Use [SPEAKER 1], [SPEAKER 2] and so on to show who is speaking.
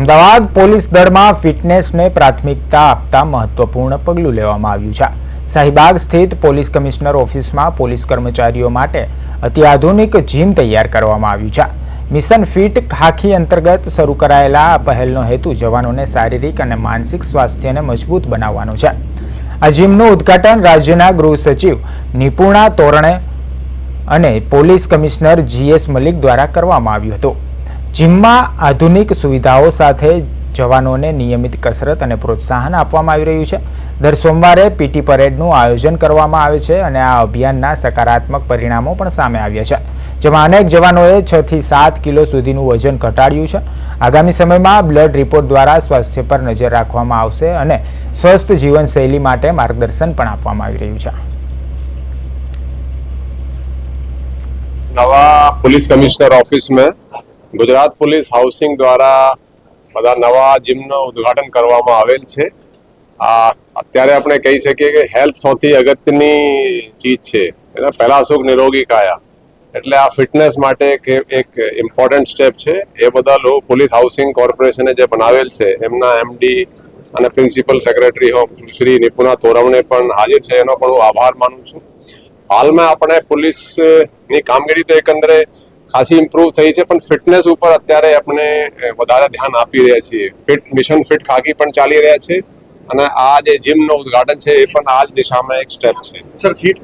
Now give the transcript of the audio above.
[SPEAKER 1] Ahmedabad police દળમાં ફિટનેસને પ્રાથમિકતા આપતા મહત્વપૂર્ણ પગલું લેવામાં આવ્યું છે। શાહીબાગ સ્થિત પોલીસ કમિશનર ઓફિસમાં પોલીસ કર્મચારીઓ માટે અત્યાધુનિક જીમ તૈયાર કરવામાં આવ્યું છે। મિશન ફિટ ખાખી અંતર્ગત શરૂ કરાયેલા આ પહેલનો હેતુ જવાનોને શારીરિક અને માનસિક સ્વાસ્થ્યને મજબૂત બનાવવાનો છે। આ જીમનું ઉદ્ઘાટન રાજ્યના ગૃહ સચિવ નિપુણા તોરણે અને પોલીસ કમિશનર જીએસ મલિક દ્વારા કરવામાં આવ્યું હતું। જીમમાં આધુનિક સુવિધાઓ સાથે જવાનોને નિયમિત કસરત અને પ્રોત્સાહન આપવામાં આવી રહ્યું છે। દર સોમવારે પીટી પરેડનું આયોજન કરવામાં આવે છે અને આ અભિયાનના સકારાત્મક પરિણામો પણ સામે આવ્યા છે, જેમાં અનેક જવાનોએ 6 થી 7 કિલો સુધીનું વજન ઘટાડ્યું છે। આગામી સમયમાં બ્લડ રિપોર્ટ દ્વારા સ્વાસ્થ્ય પર નજર રાખવામાં આવશે અને સ્વસ્થ જીવનશૈલી માટે માર્ગદર્શન પણ આપવામાં આવી રહ્યું છે।
[SPEAKER 2] नवा पुलिस कमिश्नर ऑफिस में गुजरात पुलिस हाउसिंग द्वारा બધા નવા જીમનો ઉદ્ઘાટન કરવામાં આવેલ છે। અત્યારે આપણે કહી શકીએ કે હેલ્થ સૌથી અગત્યની ચીજ છે। એના પહેલા સુખ નિરોગી કાયા, એટલે આ ફિટનેસ માટે એક ઇમ્પોર્ટન્ટ સ્ટેપ છે। એ બદલ પોલીસ હાઉસિંગ કોર્પોરેશને જે બનાવેલ છે એમના એમડી અને પ્રિન્સિપલ સેક્રેટરી શ્રી નિપુણા તોરવને પણ હાજર છે, એનો પણ હું આભાર માનું છું। હાલમાં આપણે પોલીસની કામગીરી તો એકંદરે ખાસી ઇમ્પ્રૂવ થઈ છે, પણ ફિટનેસ ઉપર અત્યારે આપણે વધારે ધ્યાન આપી રહ્યા છીએ। મિશન ફિટ ખાકી પણ ચાલી રહ્યા છે અને આ જે જીમનું ઉદ્ઘાટન છે એ પણ આ જ દિશામાં એક સ્ટેપ છે।
[SPEAKER 3] Sir, fit